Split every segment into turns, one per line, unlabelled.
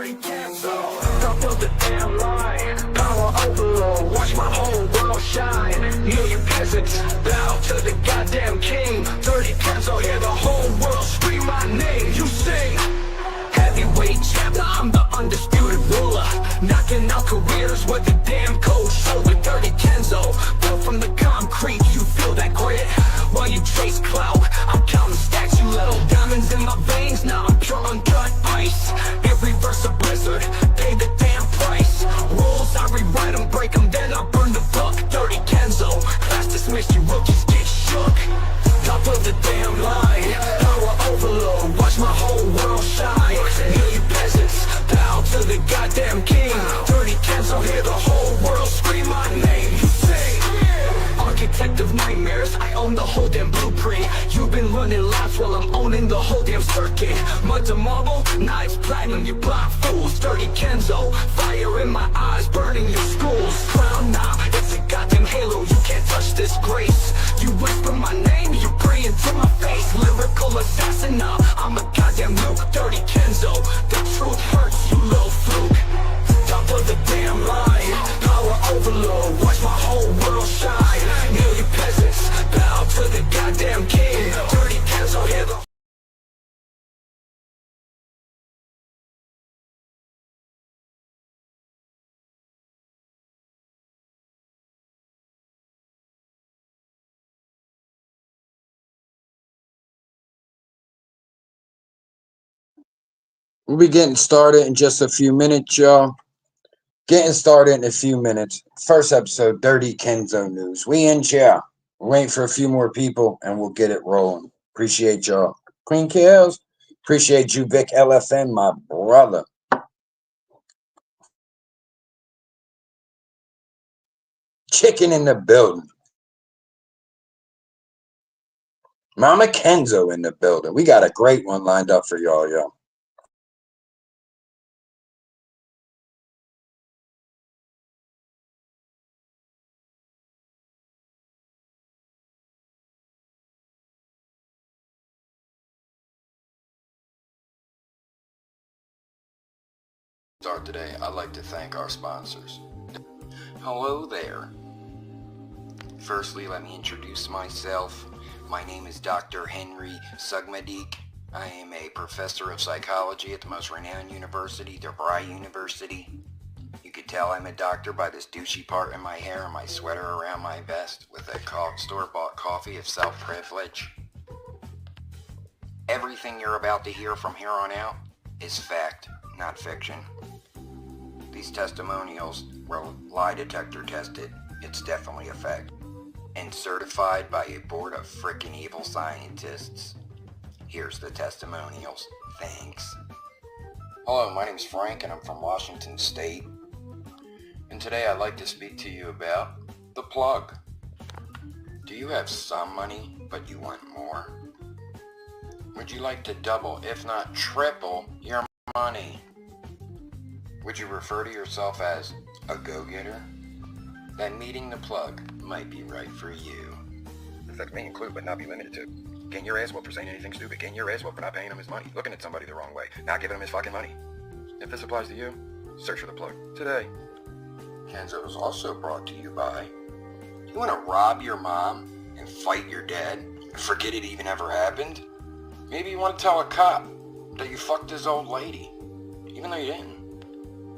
dirty Kenzo. Top of the damn line, power overload, watch my whole world shine. Hear you peasants, bow to the goddamn king. Dirty Kenzo, hear the whole world scream my name. You sing, heavyweight champ, I'm the undisputed ruler. Knocking out careers with the damn cold shoulder. Dirty Kenzo, built from the concrete, you feel that grit. While you chase clout, I'm counting stacks, you little diamonds in my veins. Now I'm pure uncut ice. Every verse a blizzard, pay the damn price. Rules, I rewrite them, break them, then I burn the book. Dirty Kenzo, class dismissed, you rookies get shook. Top of the damn line, power overload, watch my whole world shine. Hear you peasants, bow to the goddamn king. Dirty Kenzo, hear the whole world scream my name. You sing, architect of nightmares, I own the whole damn blueprint. You've been running laps while I'm owning the whole damn circuit. Mud to marble, knives platinum, you blind fools. Dirty Kenzo, fire in my eyes, burning your schools. Crown now, it's a goddamn halo, you can't touch this grace. You whisper my name, you pray into my face. Lyrical assassin now, I'm a goddamn nuke. Dirty Kenzo, the truth hurts, you little fluke. Top of the damn line, power overload, watch my whole world shine. Hear you peasants, bow to the goddamn king. Dirty Kenzo, hear the
We'll be getting started in just a few minutes, y'all. Getting started in a few minutes. First episode, Dirty Kenzo News. We in here. We're waiting for a few more people, and we'll get it rolling. Appreciate y'all. Queen Kills. Appreciate you, Vic LFN, my brother. Chicken in the building. Mama Kenzo in the building. We got a great one lined up for y'all, yo.
Start today, I'd like to thank our sponsors. Hello there. Firstly, let me introduce myself. My name is Dr. Henry Sugmadik. I am a professor of psychology at the most renowned university, DeVry University. You could tell I'm a doctor by this douchey part in my hair and my sweater around my vest with a store-bought coffee of self-privilege. Everything you're about to hear from here on out is fact, not fiction. These testimonials were lie detector tested. It's definitely a fact. And certified by a board of frickin' evil scientists. Here's the testimonials. Thanks. Hello, my name's Frank and I'm from Washington State. And today I'd like to speak to you about the plug. Do you have some money, but you want more? Would you like to double, if not triple, your money? Would you refer to yourself as a go-getter? Then meeting the plug might be right for you. Effects may include but not be limited to getting your ass whooped for saying anything stupid, getting your ass whooped for not paying him his money, looking at somebody the wrong way, not giving him his fucking money. If this applies to you, search for the plug today. Kenzo is also brought to you by, you want to rob your mom and fight your dad and forget it even ever happened? Maybe you want to tell a cop that you fucked his old lady, even though you didn't.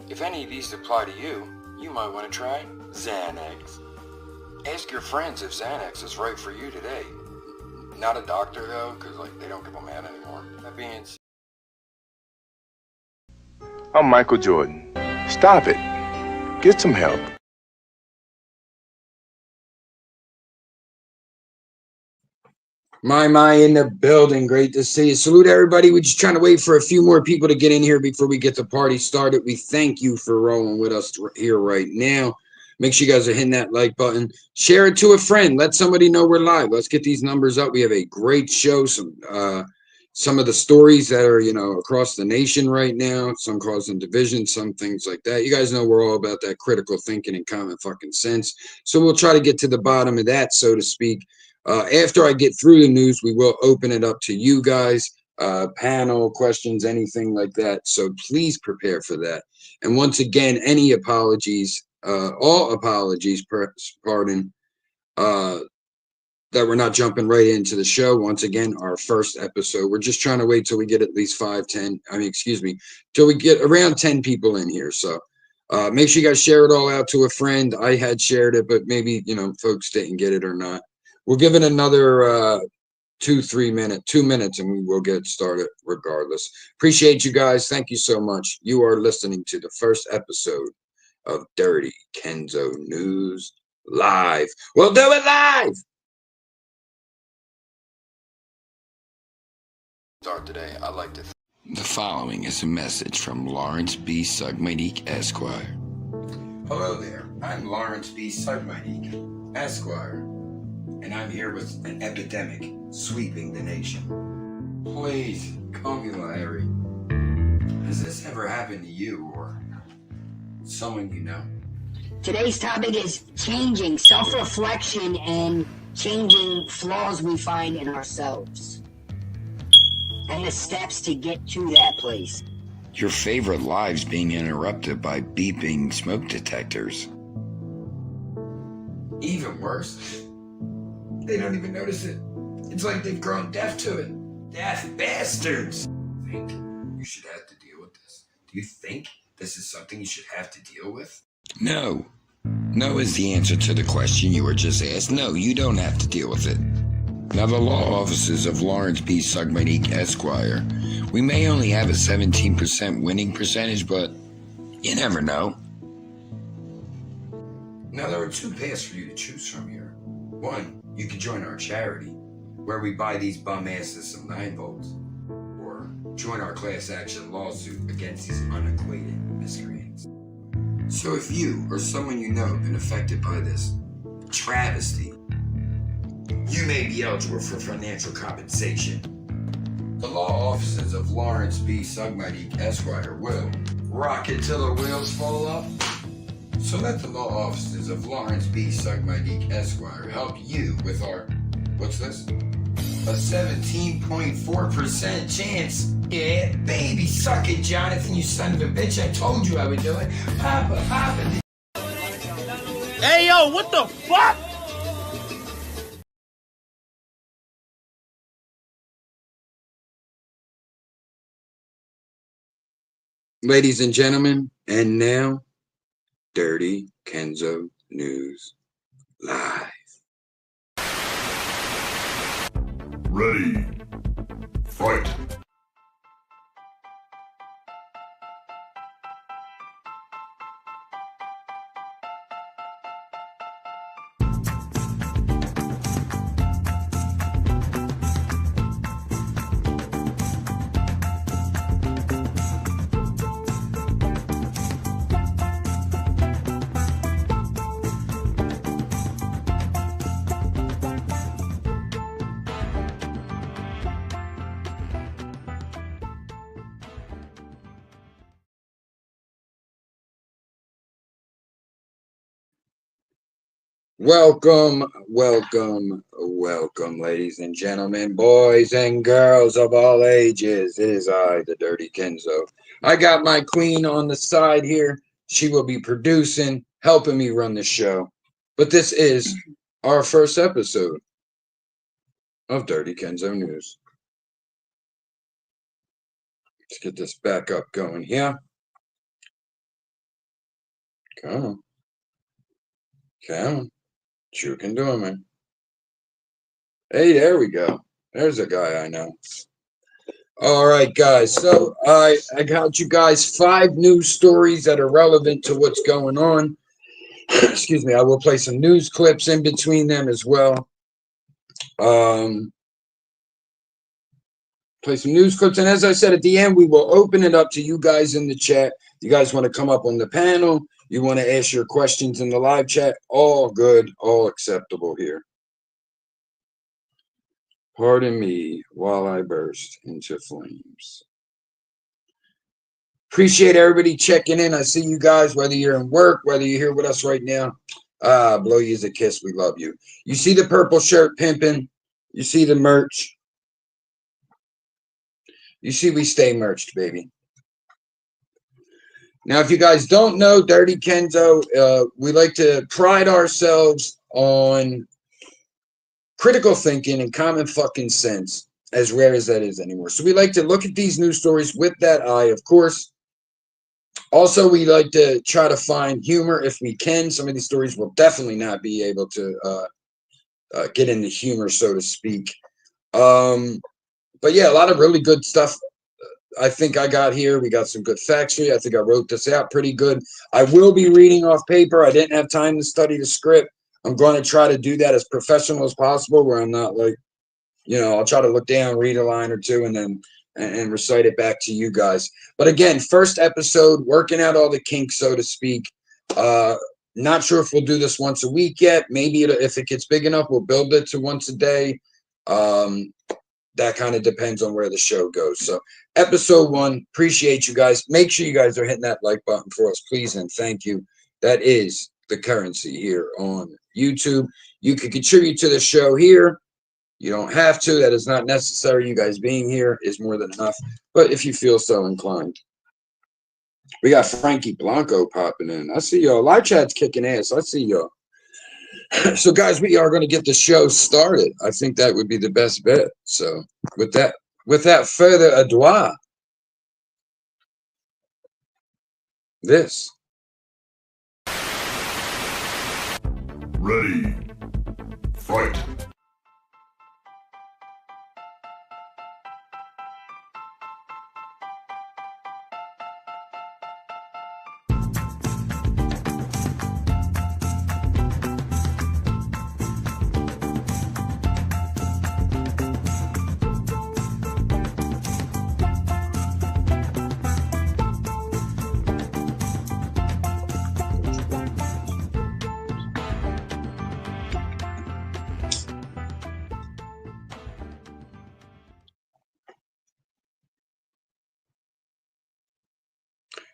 If any of these apply to you, you might want to try Xanax. Ask your friends if Xanax is right for you today. Not a doctor though, because they don't give them out anymore. That being said,
I'm Michael Jordan. Stop it. Get some help.
My in the building. Great to see you. Salute everybody. We're just trying to wait for a few more people to get in here before we get the party started. We thank you for rolling with us here right now. Make sure you guys are hitting that like button. Share it to a friend. Let somebody know we're live. Let's get these numbers up. We have a great show. Some of the stories that are, across the nation right now. Some causing division, some things like that. You guys know we're all about that critical thinking and common fucking sense. So we'll try to get to the bottom of that, so to speak. After I get through the news, we will open it up to you guys. panel questions, anything like that. So please prepare for that. And once again, any apologies, all apologies, pardon, that we're not jumping right into the show. Once again, our first episode. We're just trying to wait till we get at least 5, 10. I mean, excuse me, till we get around 10 people in here. So make sure you guys share it all out to a friend. I had shared it, but maybe, folks didn't get it or not. We'll give it another 2 minutes, and we will get started regardless. Appreciate you guys. Thank you so much. You are listening to the first episode of Dirty Kenzo News Live. We'll do it live.
Start today, I'd like to.
The following is a message from Lawrence B. Sugmadique, Esquire.
Hello there. I'm Lawrence B. Sugmadique, Esquire, and I'm here with an epidemic sweeping the nation. Please call me Larry. Has this ever happened to you or someone you know?
Today's topic is changing, self-reflection, and changing flaws we find in ourselves. And the steps to get to that place.
Your favorite lives being interrupted by beeping smoke detectors.
Even worse, they don't even notice it. It's like they've grown deaf to it. Deaf bastards. Do you think you should have to deal with this? Do you think this is something you should have to deal with?
No. No is the answer to the question you were just asked. No, you don't have to deal with it. Now, the law offices of Lawrence B. Sugmadique, Esquire, we may only have a 17% winning percentage, but you never know.
Now, there are 2 paths for you to choose from here. One, you could join our charity, where we buy these bum asses some 9 volts, or join our class action lawsuit against these unacquainted miscreants. So if you or someone you know have been affected by this travesty, you may be eligible for financial compensation. The law offices of Lawrence B. Sugmadique, Esquire will rock it till the wheels fall off. So let the law offices of Lawrence B. Sugmadique, Esquire help you with our, what's this? A 17.4% chance. Yeah, baby, suck it, Jonathan, you son of a bitch. I told you I would do it. Papa.
Hey, yo, what the fuck?
Ladies and gentlemen, and now, Dirty Kenzo News Live.
Ready. Fight.
Welcome, ladies and gentlemen, boys and girls of all ages. It is I, the Dirty Kenzo. I got my queen on the side here. She will be producing, helping me run the show. But this is our first episode of Dirty Kenzo News. Let's get this back up going here. Come on. You can do it, man. Hey, there we go. There's a guy I know. All right, guys. So I got you guys 5 news stories that are relevant to what's going on. Excuse me. I will play some news clips in between them as well. Play some news clips. And as I said, at the end, we will open it up to you guys in the chat. You guys want to come up on the panel? You want to ask your questions in the live chat? All good, all acceptable here. Pardon me while I burst into flames. Appreciate everybody checking in. I see you guys, whether you're in work, whether you're here with us right now. Blow you a kiss. We love you. You see the purple shirt pimping. You see the merch. You see, we stay merged, baby. Now, if you guys don't know, Dirty Kenzo, we like to pride ourselves on critical thinking and common fucking sense, as rare as that is anymore. So we like to look at these news stories with that eye, of course. Also, we like to try to find humor if we can. Some of these stories will definitely not be able to get into humor, so to speak. But yeah, a lot of really good stuff. I think I got here. We got some good facts here. I think I wrote this out pretty good. I will be reading off paper. I didn't have time to study the script. I'm going to try to do that as professional as possible, where I'm not like, I'll try to look down, read a line or two, and then and recite it back to you guys. But again, first episode, working out all the kinks, so to speak. Not sure if we'll do this once a week yet. Maybe if it gets big enough, we'll build it to once a day. That kind of depends on where the show goes. So episode 1, appreciate you guys. Make sure you guys are hitting that like button for us, please, and thank you. That is the currency here on YouTube. You can contribute to the show here. You don't have to. That is not necessary. You guys being here is more than enough. But if you feel so inclined. We got Frankie Blanco popping in. I see y'all. Live chat's kicking ass. I see y'all. So, guys, we are going to get the show started. I think that would be the best bet. So, without further ado, this.
Ready. Fight.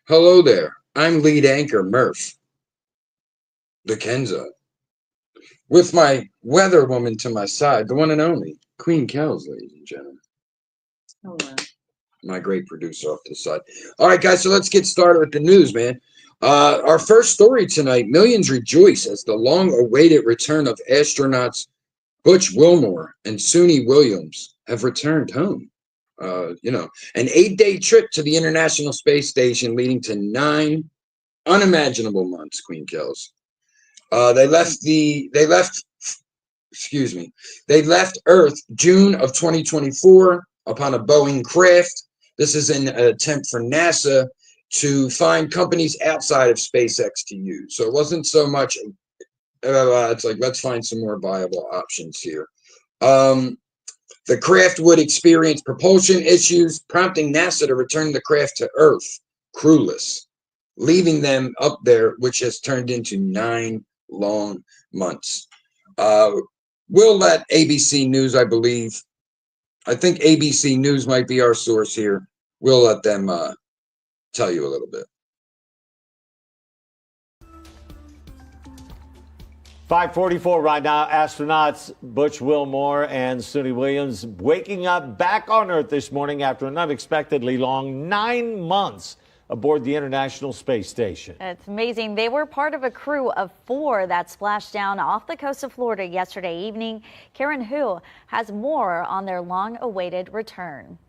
Hello there. I'm lead anchor Murph, the Kenzo, with my weather woman to my side, the one and only Queen Kells, ladies and gentlemen.
Hello.
My great producer off to the side. All right, guys, so let's get started with the news, man. Our first story tonight, millions rejoice as the long-awaited return of astronauts Butch Wilmore and Suni Williams have returned home. An 8-day trip to the International Space Station leading to 9 unimaginable months, Queen Kells. They left Earth June of 2024 upon a Boeing craft. This is an attempt for NASA to find companies outside of SpaceX to use. So it wasn't so much, it's like, let's find some more viable options here. The craft would experience propulsion issues, prompting NASA to return the craft to Earth crewless, leaving them up there, which has turned into 9 long months. We'll let ABC News, I believe. I think ABC News might be our source here. We'll let them tell you a little bit.
5:44 right now. Astronauts Butch Wilmore and Suni Williams waking up back on Earth this morning after an unexpectedly long 9 months aboard the International Space Station.
It's amazing. They were part of a crew of 4 that splashed down off the coast of Florida yesterday evening. Karen Hu has more on their long-awaited return.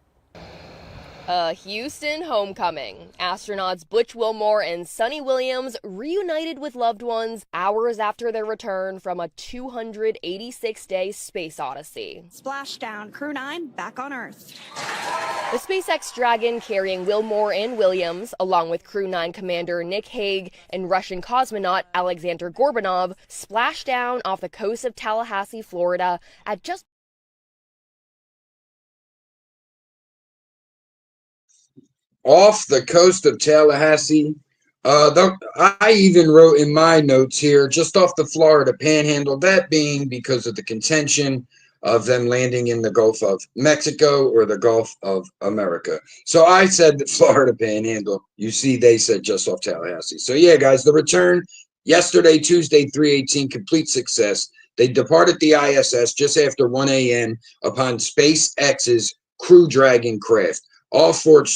A Houston homecoming. Astronauts Butch Wilmore and Suni Williams reunited with loved ones hours after their return from a 286-day space odyssey.
Splashdown, Crew 9 back on Earth.
The SpaceX Dragon carrying Wilmore and Williams, along with Crew 9 Commander Nick Hague and Russian cosmonaut Alexander Gorbanov, splashed down off the coast of Tallahassee, Florida at just
off the coast of Tallahassee. I even wrote in my notes here, just off the Florida Panhandle, that being because of the contention of them landing in the Gulf of Mexico or the Gulf of America. So I said the Florida Panhandle. You see, they said just off Tallahassee. So yeah, guys, the return yesterday, Tuesday, 3/18, complete success. They departed the ISS just after 1 a.m. upon SpaceX's Crew Dragon craft. All four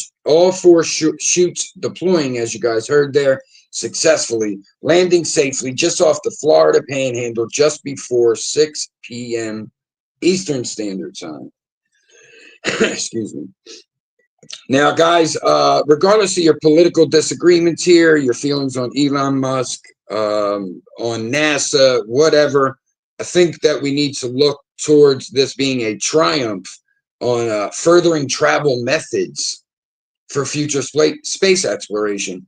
shoots deploying, as you guys heard there, successfully, landing safely just off the Florida Panhandle just before 6 p.m. Eastern Standard Time. Excuse me. Now, guys, regardless of your political disagreements here, your feelings on Elon Musk, on NASA, whatever, I think that we need to look towards this being a triumph on furthering travel methods for future space exploration.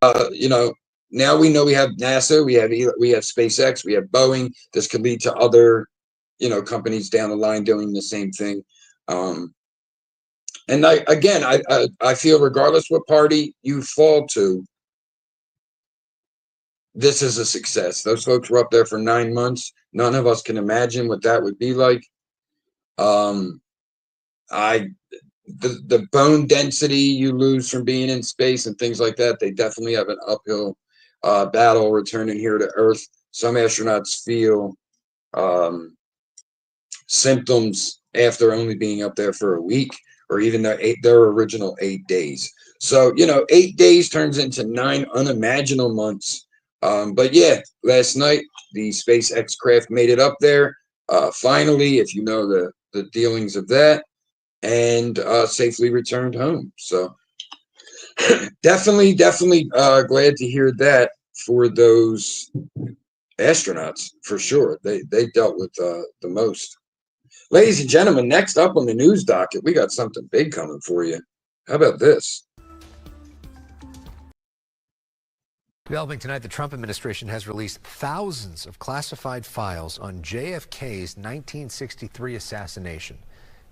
Now we know we have NASA, we have SpaceX, we have Boeing. This could lead to other, companies down the line doing the same thing. And I feel regardless what party you fall to, this is a success. Those folks were up there for 9 months. None of us can imagine what that would be like. The bone density you lose from being in space and things like that, they definitely have an uphill battle returning here to Earth. Some astronauts feel symptoms after only being up there for a week, or even their original 8 days. So, 8 days turns into 9 unimaginable months. But yeah, last night, the SpaceX craft made it up there. Finally, if you know the dealings of that, and safely returned home. So definitely glad to hear that for those astronauts, for sure. They dealt with the most. Ladies and gentlemen, next up on the news docket, we got something big coming for you. How about this?
Developing tonight, the Trump administration has released thousands of classified files on JFK's 1963 assassination.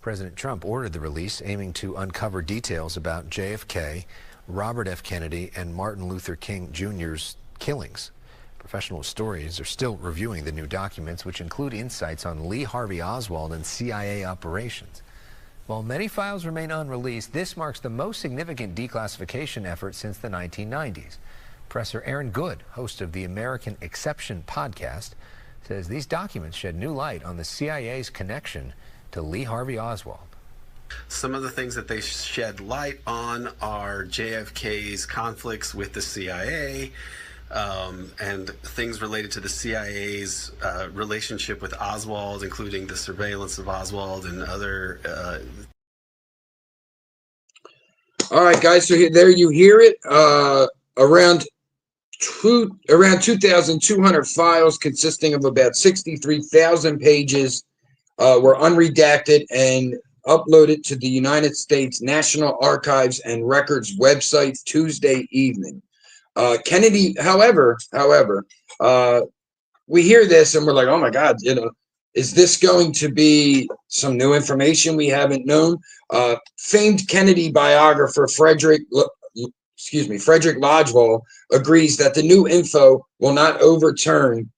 President Trump ordered the release, aiming to uncover details about JFK, Robert F. Kennedy, and Martin Luther King Jr.'s killings. Professional historians are still reviewing the new documents, which include insights on Lee Harvey Oswald and CIA operations. While many files remain unreleased, this marks the most significant declassification effort since the 1990s. Professor Aaron Good, host of the American Exception podcast, says these documents shed new light on the CIA's connection to Lee Harvey Oswald.
Some of the things that they shed light on are JFK's conflicts with the CIA, and things related to the CIA's relationship with Oswald, including the surveillance of Oswald and other.
All right, guys. So there you hear it. Around 2,200 files consisting of about 63,000 pages were unredacted and uploaded to the United States National Archives and Records website Tuesday evening. Kennedy, however, we hear this and we're like, oh my God, is this going to be some new information we haven't known? Famed Kennedy biographer Frederick Lodgewall agrees that the new info will not overturn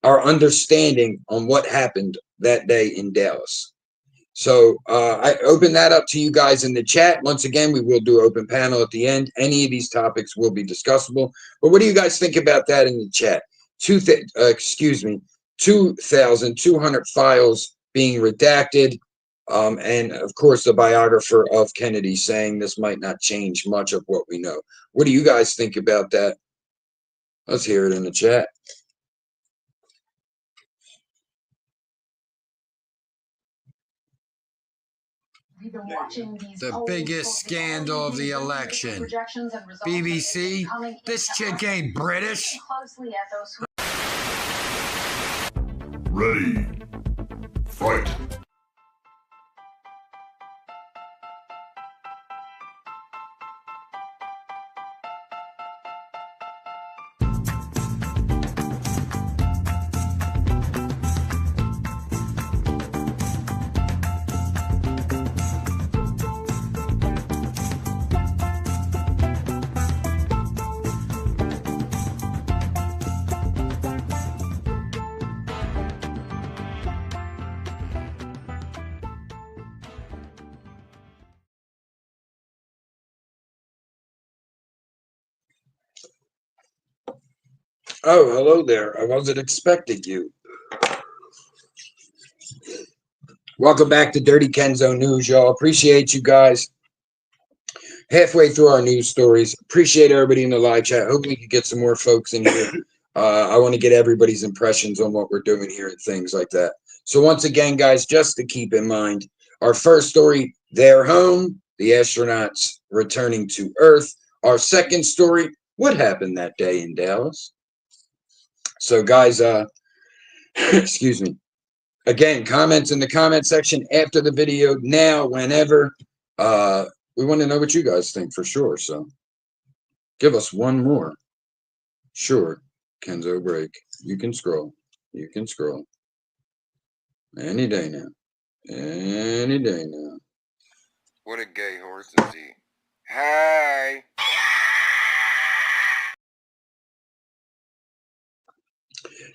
our understanding on what happened that day in Dallas. So I open that up to you guys in the chat. Once again, we will do open panel at the end. Any of these topics will be discussable. But what do you guys think about that in the chat? 2,200 files being redacted. And of course, the biographer of Kennedy saying this might not change much of what we know. What do you guys think about that? Let's hear it in the chat. The biggest scandal of the election. BBC, this chick ain't British.
Ready. Fight.
Oh, hello there. I wasn't expecting you. Welcome back to Dirty Kenzo News, y'all. Appreciate you guys. halfway through our news stories. Appreciate everybody in the live chat. Hope we can get some more folks in here. I want to get everybody's impressions on what we're doing here and things like that. So once again, guys, just to keep in mind, our first story, they're home, the astronauts returning to Earth. Our second story, what happened that day in Dallas? So guys, excuse me. Again, comments in the comment section after the video, now, whenever. We want to know what you guys think for sure. So give us one more. Sure, Kenzo break. You can scroll. You can scroll. Any day now. Any day now.
What a gay horse is he? Hey!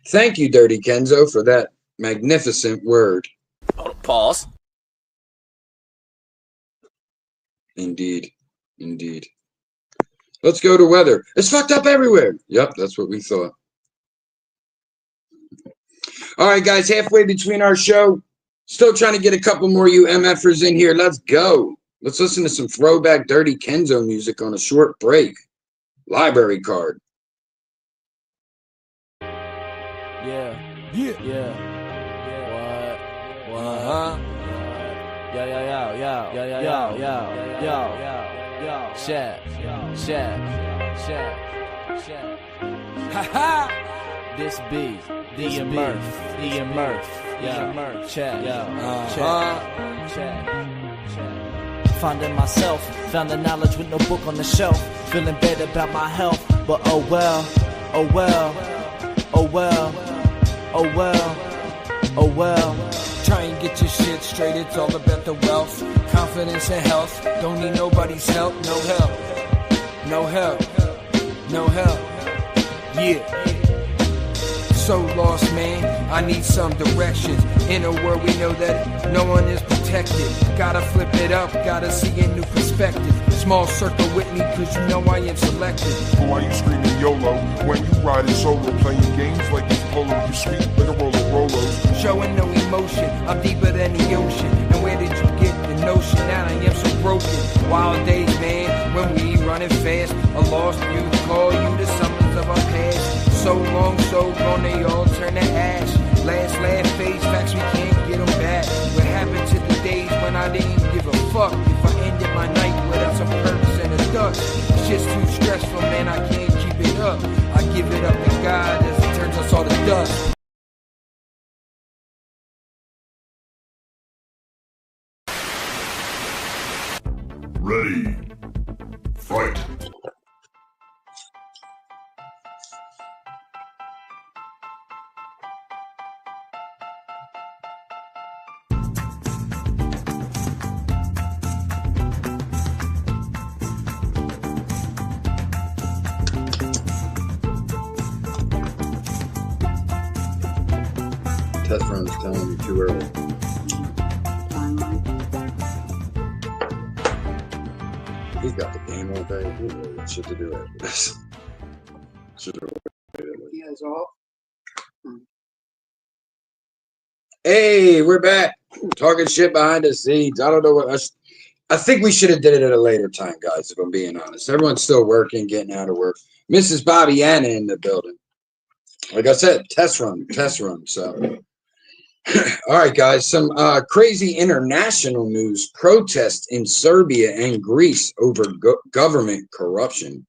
Thank you, Dirty Kenzo, for that magnificent word.
Pause.
Indeed. Indeed. Let's go to weather. It's fucked up everywhere. Yep, that's what we thought. All right, guys, halfway between our show. Still trying to get a couple more you MFers in here. Let's go. Let's listen to some throwback Dirty Kenzo music on a short break. Library card.
Yeah. Yeah. Yeah. What? Huh? Yo. Shaq. Ha ha. This beat. The immerse. Finding myself, found the knowledge with no book on the shelf. Feeling bad about my health, but oh well. Try and get your shit straight, it's all about the wealth. Confidence and health, don't need nobody's help. No help. Yeah. So lost, man, I need some directions. In a world we know that no one is protected. Gotta flip it up, gotta see a new perspective. Small circle with me, cause you know I am selected.
Why you screaming YOLO when you riding solo? Playing games like it's polo, you sweet like a roll of Rolos.
Showing no emotion, I'm deeper than the ocean. And where did you get the notion that I am so broken? Wild days, man, when we running fast. A lost youth call you the summons of our past. So long, so gone, they all turn to ash. Last phase, facts we can't get them back. What happened to the days when I didn't give a fuck? If I ended my night without some purpose and a duck. Shit's too stressful, man, I can't keep it up. I give it up to God as it turns us all to dust.
Ready. Fight.
Test run's telling me too early. He's got the game all day. He really got shit to do after this. He has off. Hey, we're back. Talking shit behind the scenes. I don't know what I think we should have did it at a later time, guys, if I'm being honest. Everyone's still working, getting out of work. Mrs. Bobby Anna in the building. Like I said, test run. So all right, guys, some crazy international news. Protests in Serbia and Greece over government corruption.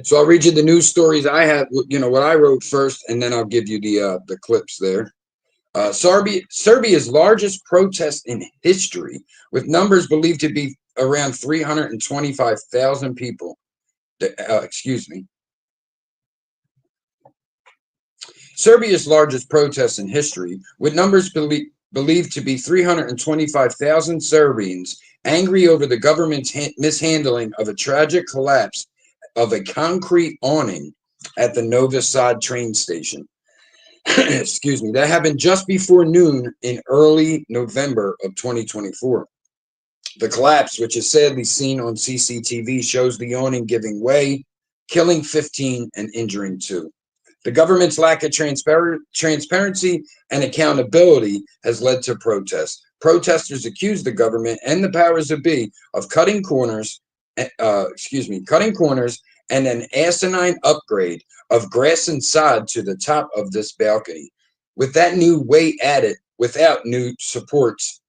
So I'll read you the news stories I had, what I wrote first, and then I'll give you the clips there. Serbia's largest protest in history, with numbers believed to be around 325,000 people. Serbia's largest protest in history, with numbers believed to be 325,000 Serbians angry over the government's mishandling of a tragic collapse of a concrete awning at the Novi Sad train station. That happened just before noon in early November of 2024. The collapse, which is sadly seen on CCTV, shows the awning giving way, killing 15 and injuring 2. The government's lack of transparency and accountability has led to protests. protesters accused the government and the powers that be of cutting corners, cutting corners and an asinine upgrade of grass and sod to the top of this balcony. With that new weight added, without new supports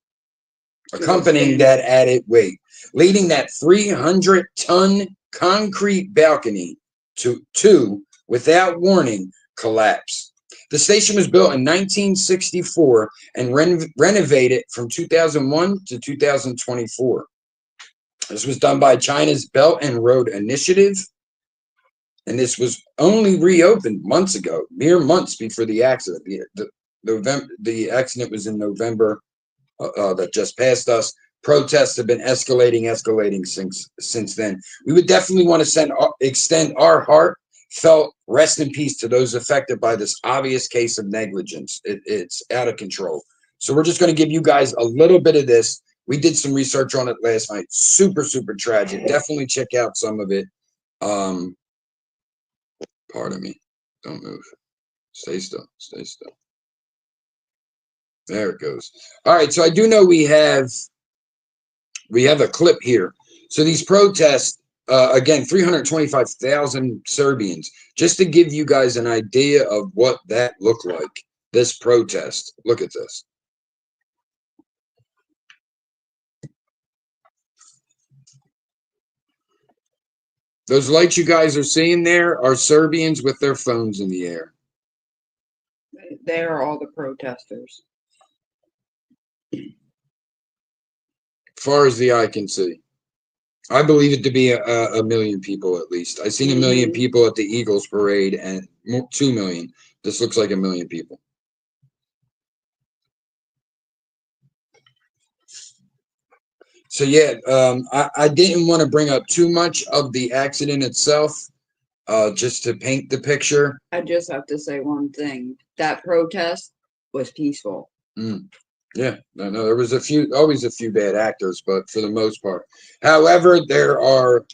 accompanying that added weight, leading that 300-ton concrete balcony to, without warning, collapse. The station was built in 1964 and renovated from 2001 to 2024. This was done by China's Belt and Road Initiative, and this was only reopened months ago, mere months before the accident. The accident was in November that just passed us. Protests have been escalating since then. We would definitely want to extend our heartfelt rest in peace to those affected by this obvious case of negligence. It's out of control. So we're just going to give you guys a little bit of this. We did some research on it last night. Super, super tragic. Definitely check out some of it. Pardon me. Don't move. Stay still. Stay still. There it goes. All right. So I do know we have a clip here. So these protests, again, 325,000 Serbians, just to give you guys an idea of what that looked like, this protest. Look at this. Those lights you guys are seeing there are Serbians with their phones in the air.
They are all the protesters.
Far as the eye can see. I believe it to be a million people at least. I've seen 1 million people at the Eagles parade and 2 million. This looks like 1 million people. So yeah, I didn't want to bring up too much of the accident itself, just to paint the picture.
I just have to say one thing. That protest was peaceful.
Yeah, no, there was always a few bad actors, but for the most part. However, there are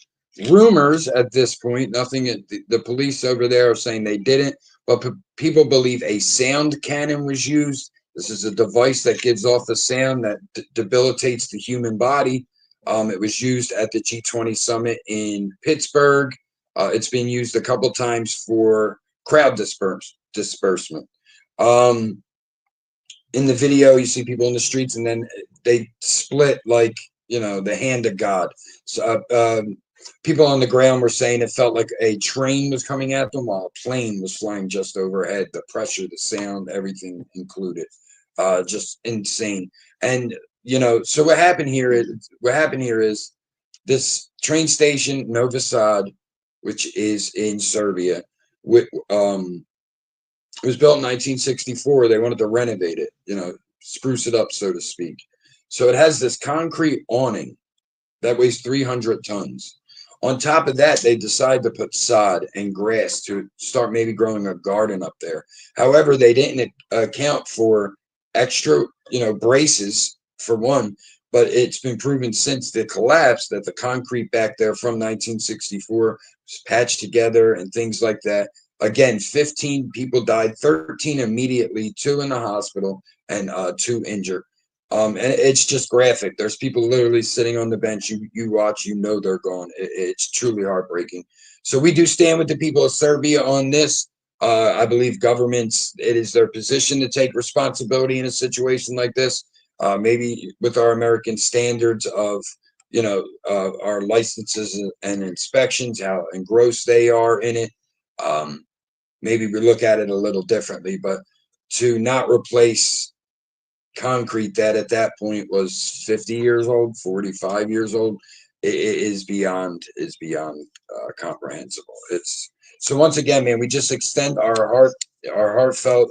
rumors at this point. Nothing. The police over there are saying they didn't, but people believe a sound cannon was used. This is a device that gives off a sound that debilitates the human body. It was used at the G20 summit in Pittsburgh. It's been used a couple times for crowd disbursement. In the video, you see people in the streets, and then they split like, the hand of God. So people on the ground were saying it felt like a train was coming at them while a plane was flying just overhead. The pressure, the sound, everything included. Just insane. And so what happened here is this train station, Novi Sad, which is in Serbia, it was built in 1964. They wanted to renovate it, spruce it up, so to speak. So it has this concrete awning that weighs 300 tons. On top of that, they decided to put sod and grass to start maybe growing a garden up there. However, they didn't account for extra, braces for one, but it's been proven since the collapse that the concrete back there from 1964 was patched together and things like that. Again, 15 people died, 13 immediately, 2 in the hospital, and 2 injured. And it's just graphic. There's people literally sitting on the bench. You watch, they're gone. It's truly heartbreaking. So we do stand with the people of Serbia on this. I believe governments, it is their position to take responsibility in a situation like this. Maybe with our American standards of, our licenses and inspections, how engrossed they are in it. Maybe we look at it a little differently, but to not replace concrete that at that point was 50 years old, 45 years old, it is beyond comprehensible. So once again, man, we just extend our heartfelt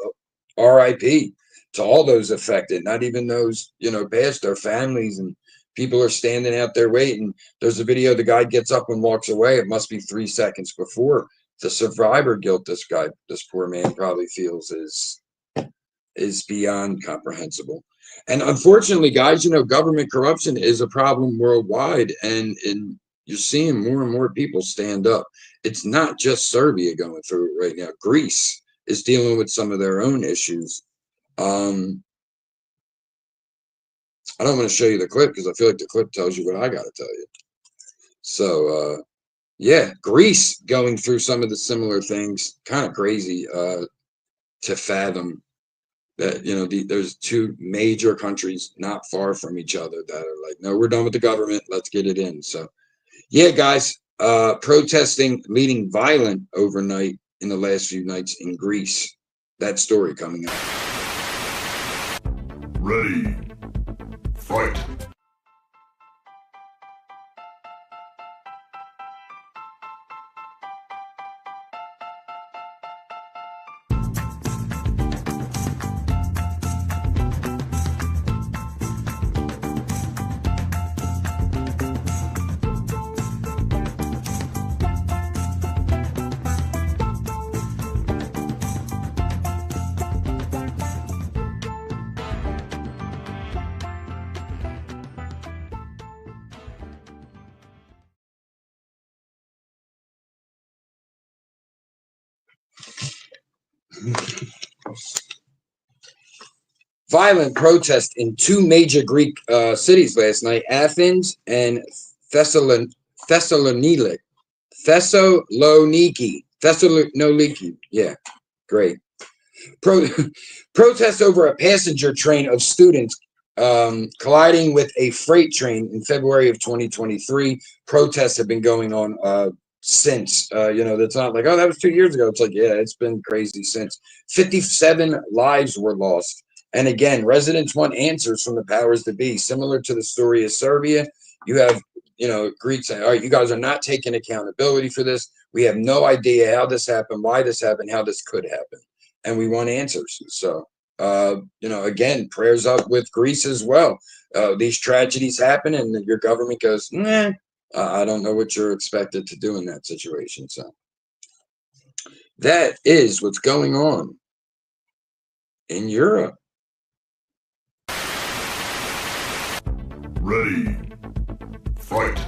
RIP to all those affected, not even those, past their families, and people are standing out there waiting. There's a video, the guy gets up and walks away. It must be 3 seconds before. The survivor guilt this poor man probably feels is beyond comprehensible. And unfortunately, guys, government corruption is a problem worldwide, and you're seeing more and more people stand up. It's not just Serbia going through it right now. Greece is dealing with some of their own issues. I don't want to show you the clip because I feel like the clip tells you what I got to tell you. So, yeah, Greece going through some of the similar things. Kind of crazy to fathom that, there's two major countries not far from each other that are like, no, we're done with the government. Let's get it in. So, yeah, guys, protesting leading violent overnight in the last few nights in Greece. That story coming up.
Ready. Fight.
Violent protest in two major Greek cities last night, Athens and Thessaloniki. Thessaloniki. Yeah, great. Protest over a passenger train of students colliding with a freight train in February of 2023. Protests have been going on since. That's not like, oh, that was 2 years ago. It's like, yeah, it's been crazy since. 57 lives were lost. And again, residents want answers from the powers that be. Similar to the story of Serbia, you have, Greeks saying, all right, you guys are not taking accountability for this. We have no idea how this happened, why this happened, how this could happen. And we want answers. So, again, prayers up with Greece as well. These tragedies happen and your government goes, nah, I don't know what you're expected to do in that situation. So that is what's going on in Europe.
Ready. Fight.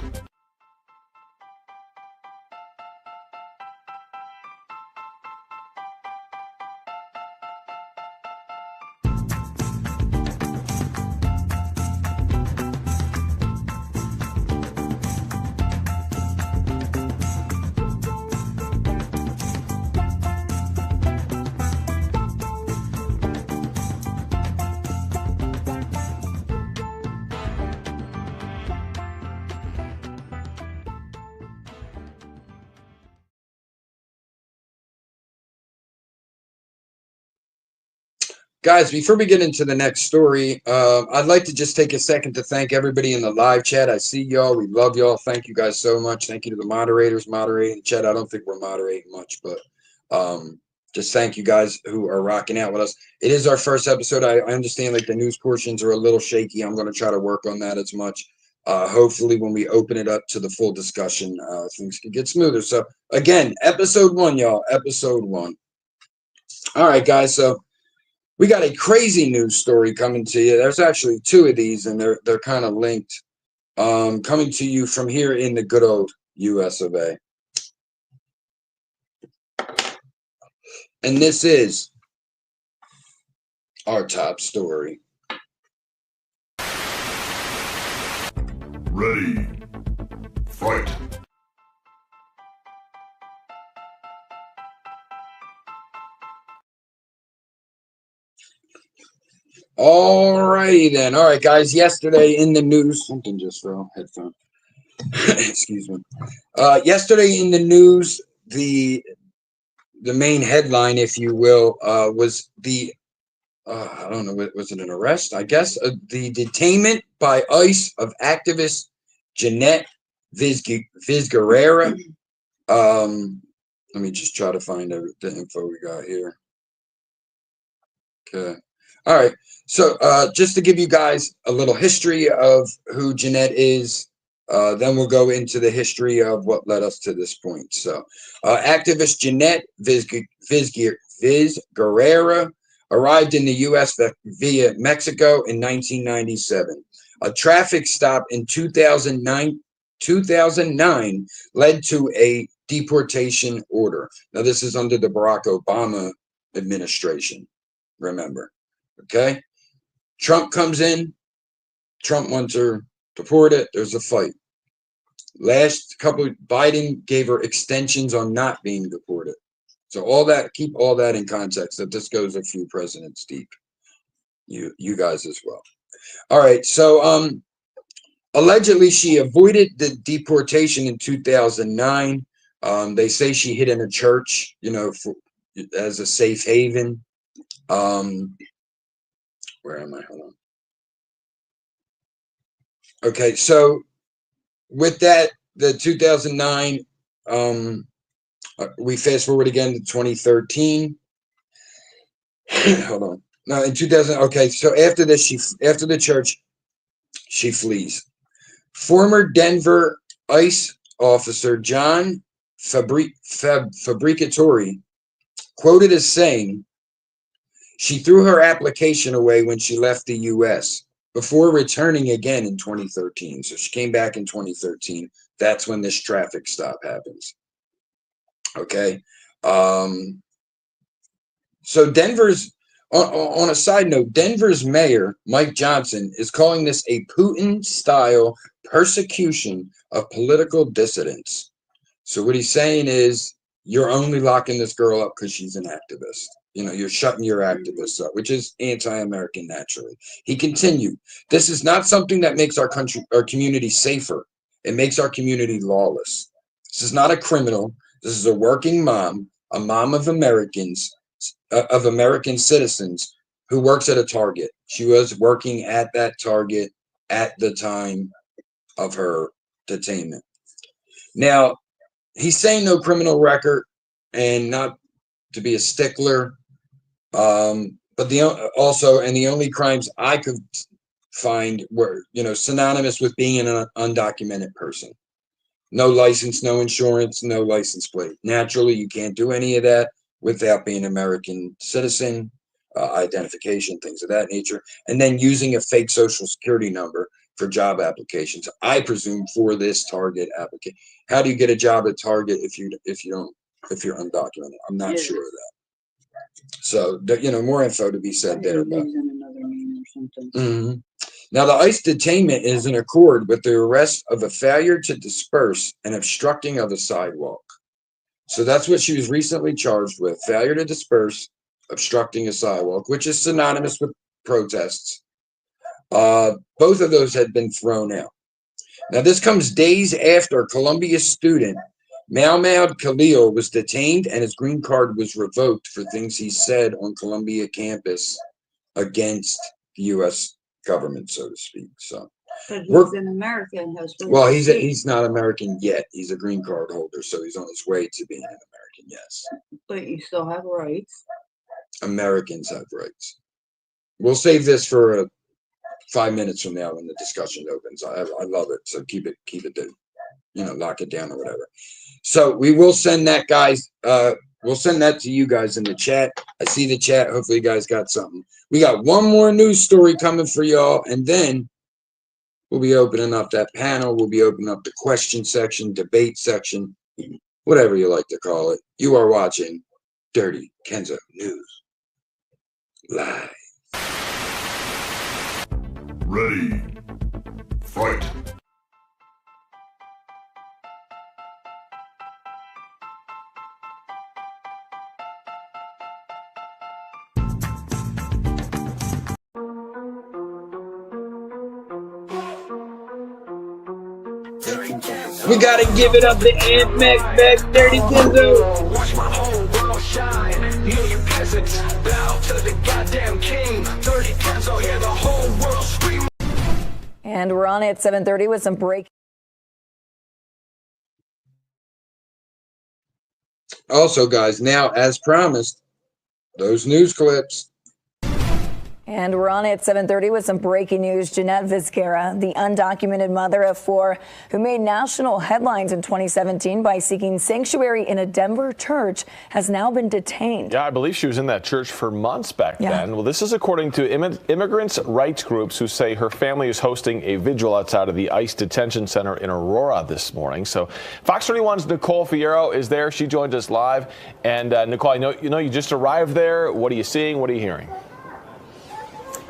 Guys, before we get into the next story, I'd like to just take a second to thank everybody in the live chat. I see y'all. We love y'all. Thank you guys so much. Thank you to the moderators moderating the chat. I don't think we're moderating much, but just thank you guys who are rocking out with us. It is our first episode. I understand like the news portions are a little shaky. I'm going to try to work on that as much. Hopefully, when we open it up to the full discussion, things can get smoother. So, again, episode 1, y'all. Episode 1. All right, guys. So, we got a crazy news story coming to you. There's actually 2 of these, and they're kind of linked. Coming to you from here in the good old U.S. of A. And this is our top story.
Ready. Fight.
Alrighty then. All right, guys. Yesterday in the news, something just fell. Headphone. Excuse me. Yesterday in the news, the main headline, if you will, was the I don't know, was it an arrest? I guess the detainment by ICE of activist Jeanette Vizcarrera. Let me just try to find the info we got here. Okay. All right. So just to give you guys a little history of who Jeanette is, then we'll go into the history of what led us to this point. So activist Jeanette Vizcarrera arrived in the U.S. via Mexico in 1997. A traffic stop in 2009 led to a deportation order. Now, this is under the Barack Obama administration. Remember, okay? Trump comes in, Trump wants her deported. There's a fight. Last couple, Biden gave her extensions on not being deported. So all that, keep all that in context, that this goes a few presidents deep. You guys as well. All right. So allegedly she avoided the deportation in 2009. They say she hid in a church, as a safe haven. Where am I? Hold on. Okay, so with that, the 2009, we fast forward again to 2013. Hold on. No, in 2000. Okay, so after this, after the church, she flees. Former Denver ICE officer John Fabricatori, quoted as saying, she threw her application away when she left the U.S. before returning again in 2013. So she came back in 2013. That's when this traffic stop happens. Okay. So Denver's, on a side note, Denver's mayor, Mike Johnson, is calling this a Putin-style persecution of political dissidents. So what he's saying is, you're only locking this girl up because she's an activist. You're shutting your activists up, which is anti-American naturally. He continued, this is not something that makes our community safer. It makes our community lawless. This is not a criminal. This is a working mom, a mom of Americans, of American citizens who works at a Target. She was working at that Target at the time of her detainment. Now, he's saying no criminal record and not to be a stickler. But the only crimes I could find were, synonymous with being an undocumented person. No license, no insurance, no license plate. Naturally, you can't do any of that without being an American citizen, identification, things of that nature, and then using a fake social security number for job applications. I presume for this Target application. How do you get a job at Target if you're undocumented? I'm not sure of that. So, more info to be said there. But, Now, the ICE detainment is in accord with the arrest of a failure to disperse and obstructing of a sidewalk. So that's what she was recently charged with, failure to disperse, obstructing a sidewalk, which is synonymous with protests. Both of those had been thrown out. Now, this comes days after Columbia student Mahmoud Khalil was detained and his green card was revoked for things he said on Columbia campus against the U.S. government, so to speak. So,
but he's an American.
Well, he's not American yet. He's a green card holder, so he's on his way to being an American. Yes,
but you still have rights.
Americans have rights. We'll save this for 5 minutes from now when the discussion opens. I love it. So keep it there. Lock it down or whatever. So we will send that, guys. We'll send that to you guys in the chat. I see the chat. Hopefully you guys got something. We got one more news story coming for y'all, and then we'll be opening up that panel. We'll be opening up the question section, debate section, whatever you like to call it. You are watching Dirty Kenzo News Live.
Ready. Fight.
We gotta give it up to Aunt Mac, Dirty Kenzo.
Watch my whole world shine. You peasants, bow to the goddamn king. Dirty Kenzo, hear the whole world scream.
And we're on at 7:30 with some breaking.
Also, guys, now as promised, those news clips.
And we're on at 7:30 with some breaking news. Jeanette Vizquera, the undocumented mother of 4 who made national headlines in 2017 by seeking sanctuary in a Denver church, has now been detained.
Yeah, I believe she was in that church for months back then. Well, this is according to immigrants' rights groups who say her family is hosting a vigil outside of the ICE detention center in Aurora this morning. So Fox 31's Nicole Fierro is there. She joined us live. And Nicole, I know you just arrived there. What are you seeing? What are you hearing?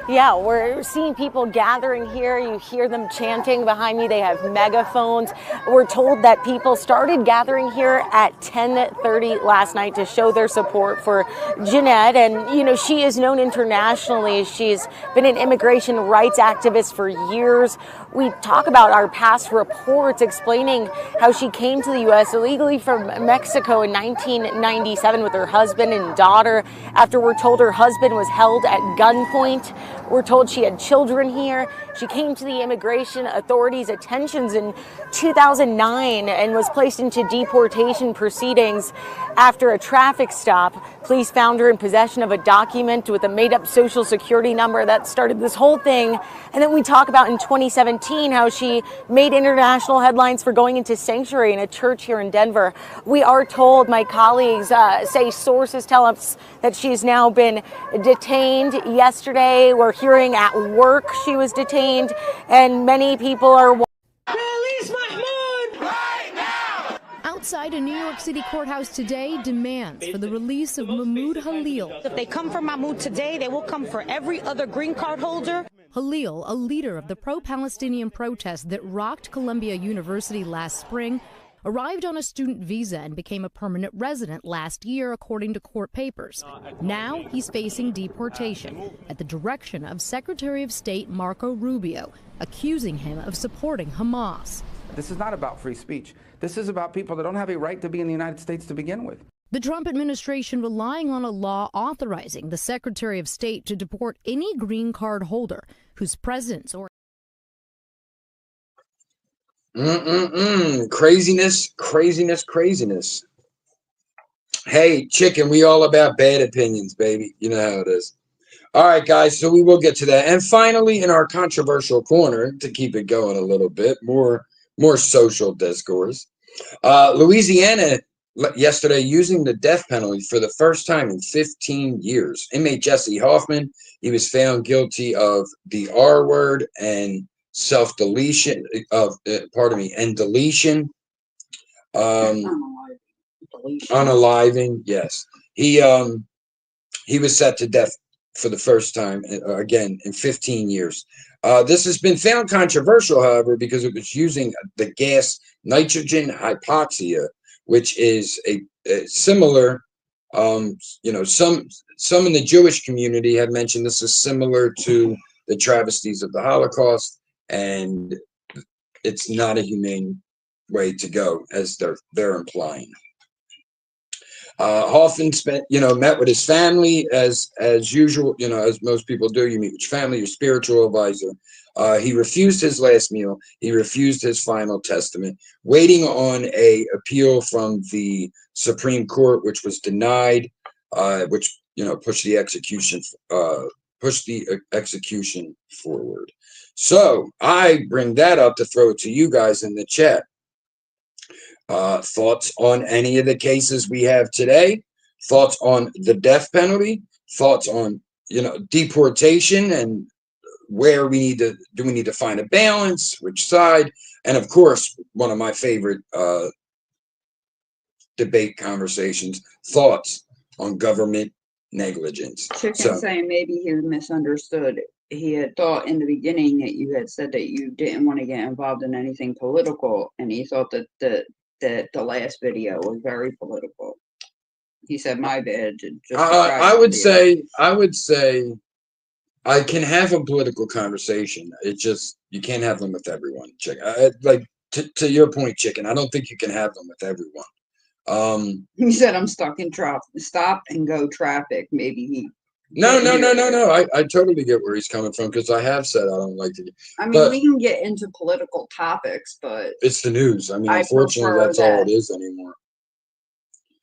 Yeah, we're seeing people gathering here. You hear them chanting behind me. They have megaphones. We're told that people started gathering here at 10:30 last night to show their support for Jeanette. And, you know, she is known internationally. She's been an immigration rights activist for years. We talk about our past reports explaining how she came to the U.S. illegally from Mexico in 1997 with her husband and daughter after we're told her husband was held at gunpoint. We're told she had children here. She came to the immigration authorities' attentions in 2009 and was placed into deportation proceedings after a traffic stop. Police found her in possession of a document with a made-up social security number that started this whole thing. And then we talk about in 2017 how she made international headlines for going into sanctuary in a church here in Denver. We are told, my colleagues say sources tell us that she's now been detained. Yesterday, we're hearing at work she was detained, and many people are...
Release Mahmoud right now! Outside a New York City courthouse today, demands for the release of Mahmoud Halil.
If they come for Mahmoud today, they will come for every other green card holder.
Halil, a leader of the pro-Palestinian protests that rocked Columbia University last spring, arrived on a student visa and became a permanent resident last year, according to court papers. Now he's facing deportation at the direction of Secretary of State Marco Rubio, accusing him of supporting Hamas.
This is not about free speech. This is about people that don't have a right to be in the United States to begin with.
The Trump administration relying on a law authorizing the Secretary of State to deport any green card holder whose presence or
Craziness, craziness, craziness. Hey, chicken, we all about bad opinions, baby. You know how it is. All right, guys, so we will get to that. And finally, in our controversial corner, to keep it going a little bit, more social discourse, Louisiana yesterday using the death penalty for the first time in 15 years. Inmate Jesse Hoffman, he was found guilty of the R word and self-deletion of and deletion, unaliving. Yes, he was set to death for the first time again in 15 years. This has been found controversial, however, because it was using the gas nitrogen hypoxia, which is a similar. You know, some in the Jewish community have mentioned this is similar to the travesties of the Holocaust. And it's not a humane way to go, as they're implying. Hoffman met with his family as usual. You know, as most people do, you meet with your family, your spiritual advisor. He refused his last meal. He refused his final testament, waiting on a appeal from the Supreme Court, which was denied, which pushed the execution forward. So I bring that up to throw it to you guys in the chat. Thoughts on any of the cases we have today? Thoughts on the death penalty? Thoughts on deportation and where we need to find a balance, which side? And of course, one of my favorite debate conversations: thoughts on government negligence.
Chicken saying maybe he misunderstood. He had thought in the beginning that you had said that you didn't want to get involved in anything political, and he thought that the last video was very political. He said, "My bad."
I would say I can have a political conversation. It's just you can't have them with everyone. Chicken, to your point, Chicken. I don't think you can have them with everyone.
He said, "I'm stuck in stop and go traffic." Maybe he.
No. I totally get where he's coming from, because I have said I don't like to.
I mean, we can get into political topics, but
it's the news. I mean, unfortunately, that's all it is anymore.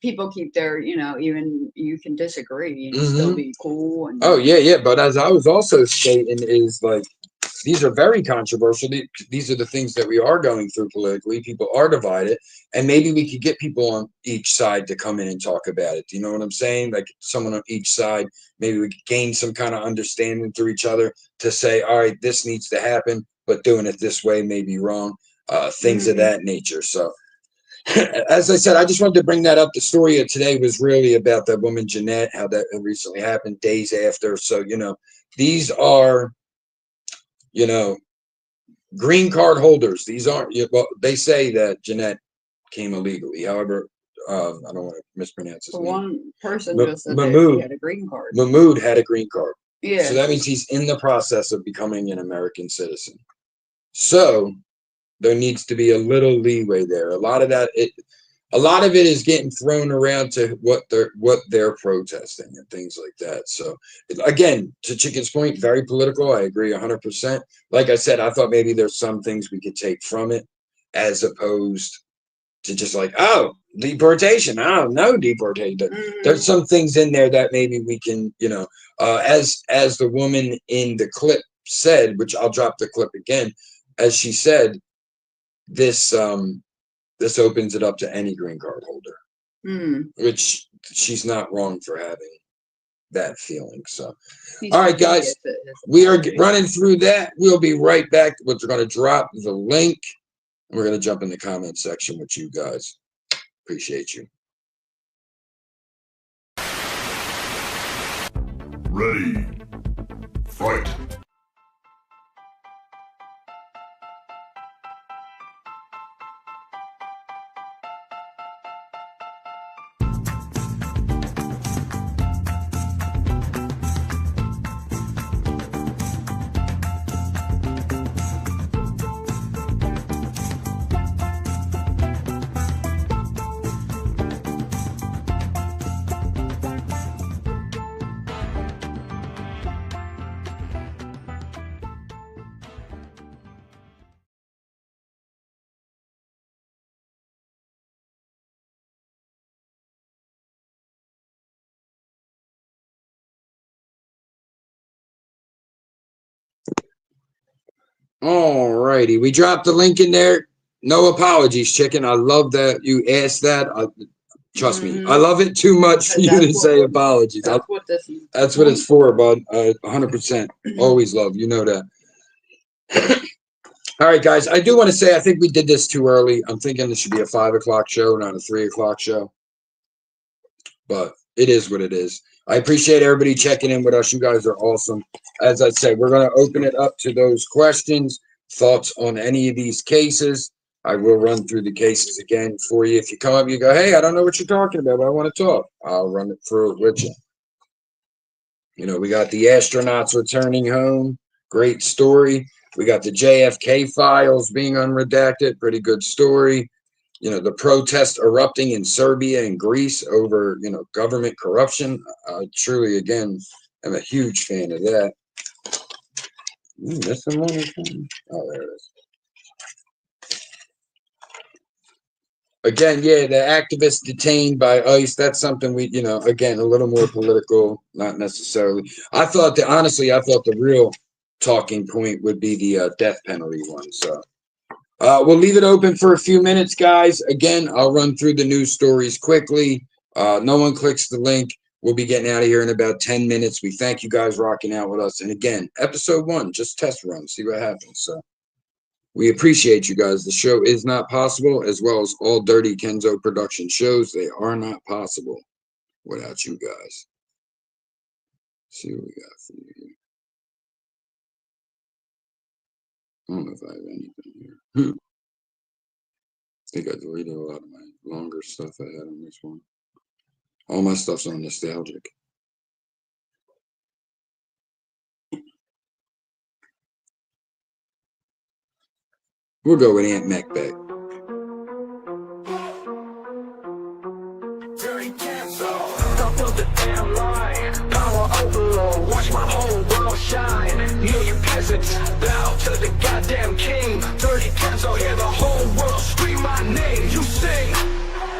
People keep their, even you can disagree and still be cool. And
oh yeah. But as I was also stating, is like these are very controversial. These are the things that we are going through politically. People are divided, and maybe we could get people on each side to come in and talk about it. Do you know what I'm saying? Like someone on each side. Maybe we could gain some kind of understanding through each other to say, all right, this needs to happen, but doing it this way may be wrong. Things of that nature. So as I said, I just wanted to bring that up. The story of today was really about that woman, Jeanette, how that recently happened days after. So, these are, green card holders. These aren't, well, they say that Jeanette came illegally. However, I don't want to mispronounce his name.
One person just said that he had a green card.
Mahmoud had a green card.
Yeah.
So that means he's in the process of becoming an American citizen. So there needs to be a little leeway there. A lot of it is getting thrown around to what they're protesting and things like that. So again, to Chicken's point, very political. I agree 100%. Like I said, I thought maybe there's some things we could take from it as opposed to just like, oh, deportation. Oh, no deportation. There's some things in there that maybe we can, as the woman in the clip said, which I'll drop the clip again, as she said, this opens it up to any green card holder, which she's not wrong for having that feeling. So, all right, guys, we are running through that. We'll be right back. We're going to drop the link. We're going to jump in the comment section with you guys. Appreciate you.
Ready. Fight.
All righty, we dropped the link in there. No apologies, Chicken. I love that you asked that. Trust me, I love it too much for you to say apologies. That's what it's for, bud. 100%. Always love. You know that. All right, guys. I do want to say I think we did this too early. I'm thinking this should be a 5 o'clock show, not a 3 o'clock show. But it is what it is. I appreciate everybody checking in with us. You guys are awesome. As I said, we're going to open it up to those questions, thoughts on any of these cases. I will run through the cases again for you. If you come up, you go, hey, I don't know what you're talking about, but I want to talk. I'll run it through it with you. We got the astronauts returning home. Great story. We got the JFK files being unredacted. Pretty good story. The protests erupting in Serbia and Greece over, government corruption. I truly, again, am a huge fan of that. Missing one or something? Oh, there it is. Again, yeah, the activists detained by ICE. That's something we, again, a little more political, not necessarily. Honestly, I thought the real talking point would be the death penalty one. So we'll leave it open for a few minutes, guys. Again, I'll run through the news stories quickly. No one clicks the link. We'll be getting out of here in about 10 minutes. We thank you guys rocking out with us. And again, episode 1, just test run, see what happens. So we appreciate you guys. The show is not possible, as well as all Dirty Kenzo production shows. They are not possible without you guys. Let's see what we got for you here. I don't know if I have anything here. I think I deleted a lot of my longer stuff I had on this one. All my stuff's on nostalgic. We'll go with Aunt Mac back.
Dirty Kenzo, top of the damn line. Power overload, watch my whole world shine. Million peasants, bow to the goddamn king. Dirty Kenzo, hear the whole world scream my name. You sing.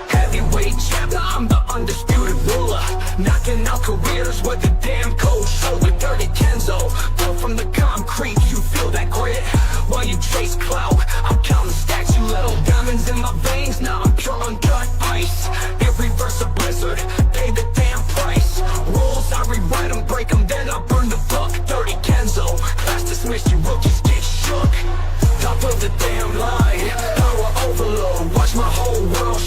Heavyweight champion, I'm the undisputed ruler. Knocking out careers with the damn cold shoulder. Dirty Kenzo, built from the concrete, you feel that grit. While you chase clout, I'm counting stacks, you little diamonds in my veins. Now I'm pure uncut ice. Every verse a blizzard, pay the damn price. Rules, I rewrite them, break them, then I burn the book. Dirty Kenzo, class dismissed, you rookies get shook. Top of the damn line, power overload, watch my whole world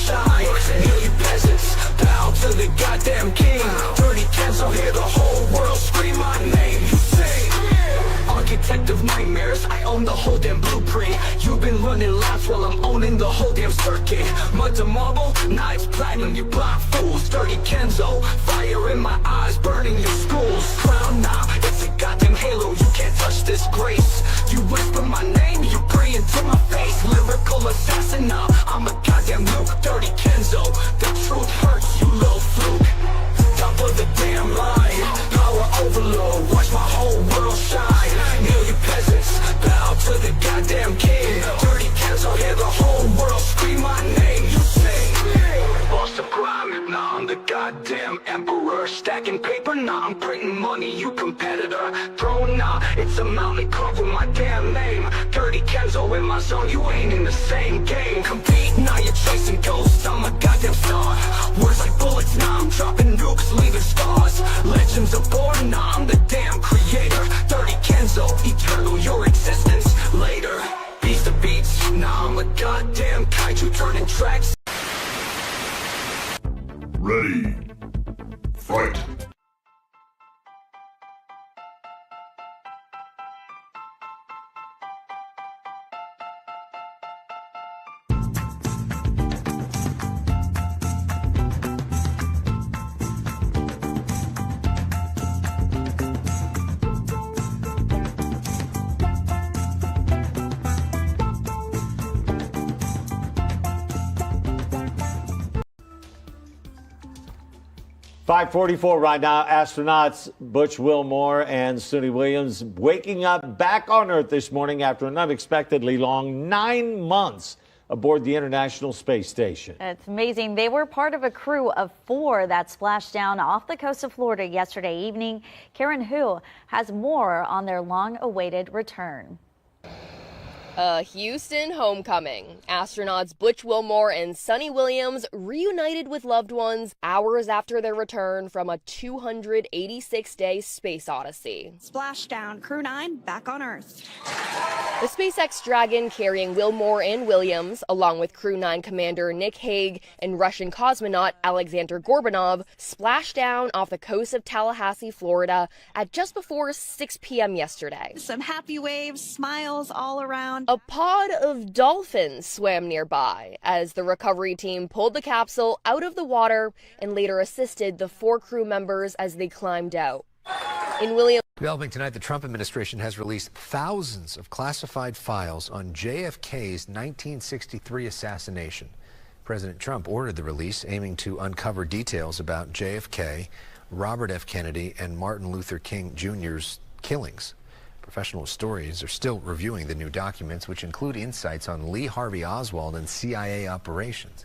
circuit. Mud to marble, knives platinum, you blind fools. Dirty Kenzo, fire in my eyes, burning your schools. Crown now, it's a goddamn halo, you can't touch this grace. You whisper my name, you pray into my face. Lyrical assassin now, I'm a goddamn nuke. Dirty Kenzo, the truth hurts, you little fluke. Top of the damn line, power overload, watch my whole world shine. Kneel you peasants, bow to the goddamn king. Dirty Kenzo, hear the whole world scream my name. You say, boss of crime, now I'm the goddamn emperor. Stacking paper, now I'm printing money, you competitor. Throne now, it's a mountain carved with my damn name. Dirty Kenzo in my zone, you ain't in the same game. Compete, now you're chasing ghosts, I'm a goddamn star. Words like bullets, now I'm dropping nukes, leaving scars. Legends are born, now I'm the damn creator. Dirty Kenzo, eternal your existence later. Beats the beats, now I'm a goddamn kaiju turning tracks.
Ready. Fight.
.544 right now. Astronauts Butch Wilmore and Suni Williams waking up back on Earth this morning after an unexpectedly long 9 months aboard the International Space Station.
It's amazing. They were part of a crew of 4 that splashed down off the coast of Florida yesterday evening. Karen Hu has more on their long-awaited return.
A Houston homecoming. Astronauts Butch Wilmore and Suni Williams reunited with loved ones hours after their return from a 286-day space odyssey.
Splashdown, Crew 9 back on Earth.
The SpaceX Dragon carrying Wilmore and Williams, along with Crew 9 Commander Nick Hague and Russian cosmonaut Alexander Gorbanov, splashed down off the coast of Tallahassee, Florida at just before 6 p.m. yesterday.
Some happy waves, smiles all around.
A pod of dolphins swam nearby as the recovery team pulled the capsule out of the water and later assisted the 4 crew members as they climbed out. In Williams.
Developing tonight, the Trump administration has released thousands of classified files on JFK's 1963 assassination. President Trump ordered the release, aiming to uncover details about JFK, Robert F. Kennedy, and Martin Luther King Jr.'s killings. Professional historians are still reviewing the new documents, which include insights on Lee Harvey Oswald and CIA operations.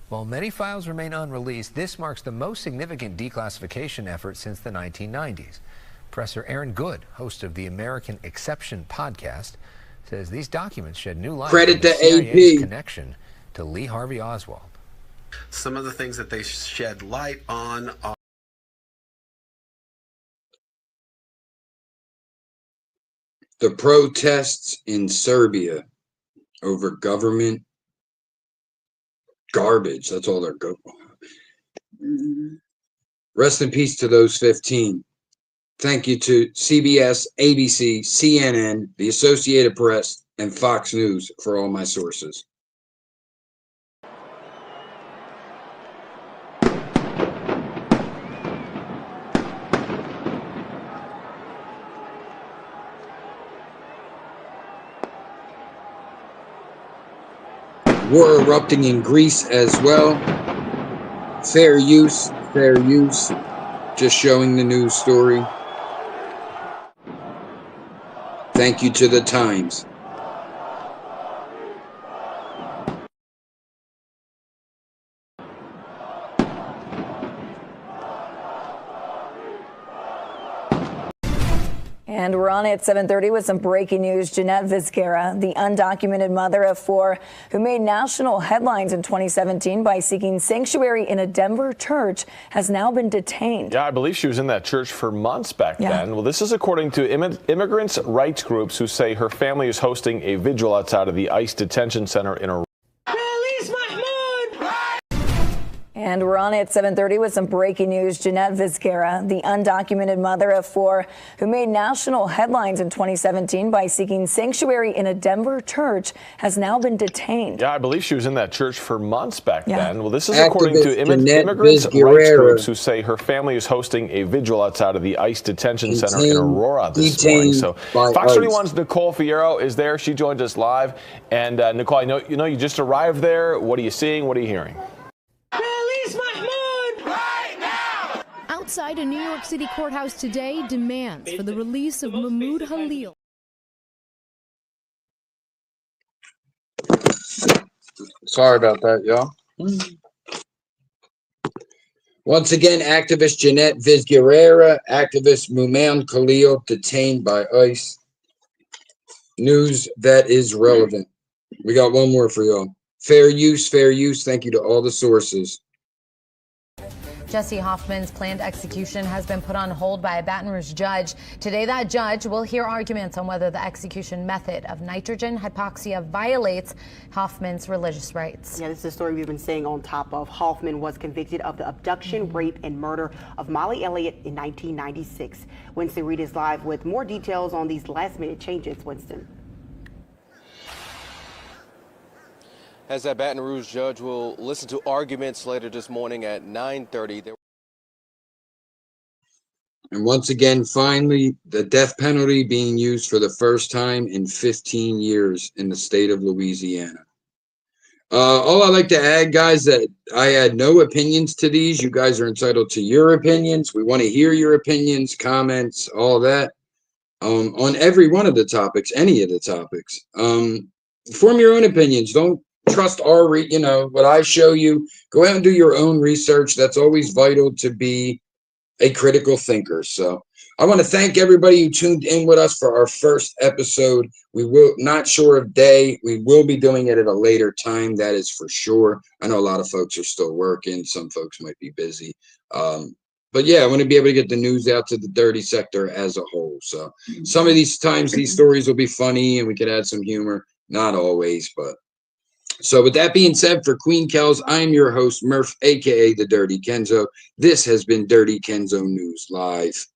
While many files remain unreleased, this marks the most significant declassification effort since the 1990s. Professor Aaron Good, host of the American Exception podcast, says these documents shed new light on the CIA's connection to Lee Harvey Oswald.
Some of the things that they shed light on are
the protests in Serbia over government garbage. That's all they're going. Rest in peace to those 15. Thank you to CBS, ABC, CNN, the Associated Press, and Fox News for all my sources. War erupting in Greece as well. Fair use, fair use. Just showing the news story. Thank you to the Times.
And we're on at 7:30 with some breaking news. Jeanette Vizquera, the undocumented mother of 4 who made national headlines in 2017 by seeking sanctuary in a Denver church, has now been detained.
Yeah, I believe she was in that church for months back then. Well, this is according to immigrants' rights groups who say her family is hosting a vigil outside of the ICE detention center in a
And we're on at 7:30 with some breaking news. Jeanette Vizquera, the undocumented mother of 4 who made national headlines in 2017 by seeking sanctuary in a Denver church, has now been detained.
Yeah, I believe she was in that church for months back
Yeah.
then. Well, this is
Activist
according to
Jeanette
immigrants' rights
Vizquera
groups who say her family is hosting a vigil outside of the ICE detention center in Aurora this morning. So
by
Fox
ICE.
31's Nicole Fierro is there. She joins us live. And Nicole, I know you just arrived there. What are you seeing? What are you hearing?
Release Mahmoud right now! Outside a New York City courthouse today, demands for the release of Mahmoud Khalil.
Sorry about that, y'all. Once again, activist Jeanette Vizquera, activist Mahmoud Khalil detained by ICE. News that is relevant. We got one more for y'all. Fair use, fair use. Thank you to all the sources.
Jesse Hoffman's planned execution has been put on hold by a Baton Rouge judge. Today, that judge will hear arguments on whether the execution method of nitrogen hypoxia violates Hoffman's religious rights.
Yeah, this is a story we've been saying on top of. Hoffman was convicted of the abduction, rape, and murder of Molly Elliott in 1996. Winston Reed is live with more details on these last-minute changes. Winston.
As that Baton Rouge judge will listen to arguments later this morning at 9:30.
And once again, finally, the death penalty being used for the first time in 15 years in the state of Louisiana. All I like to add, guys, that I had no opinions to these. You guys are entitled to your opinions. We want to hear your opinions, comments, all that on every one of the topics, any of the topics. Form your own opinions. Don't trust what I show you. Go out and do your own research. That's always vital to be a critical thinker. So I want to thank everybody who tuned in with us for our first episode. We will not sure of day. We will be doing it at a later time. That is for sure. I know a lot of folks are still working. Some folks might be busy. But yeah, I want to be able to get the news out to the dirty sector as a whole. So some of these times, these stories will be funny and we could add some humor. Not always, but. So with that being said, for Queen Kells, I'm your host, Murph, a.k.a. The Dirty Kenzo. This has been Dirty Kenzo News Live.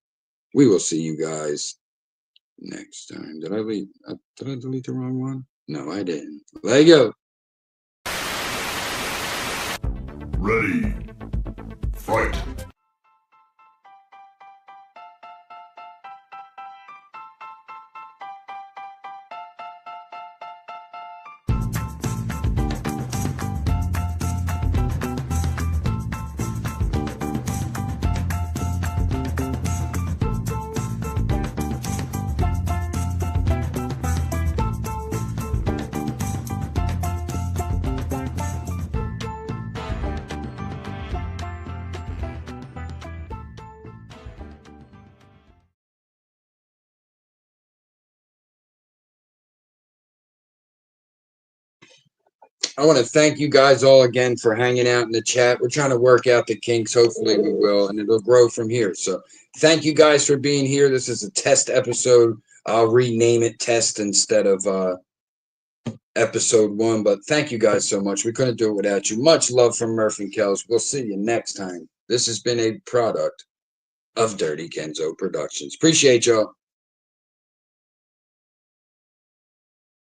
We will see you guys next time. Did I delete the wrong one? No, I didn't. Let go.
Ready. Fight.
I want to thank you guys all again for hanging out in the chat. We're trying to work out the kinks. Hopefully we will, and it'll grow from here. So thank you guys for being here. This is a test episode. I'll rename it test instead of episode 1. But thank you guys so much. We couldn't do it without you. Much love from Murph and Kells. We'll see you next time. This has been a product of Dirty Kenzo Productions. Appreciate y'all.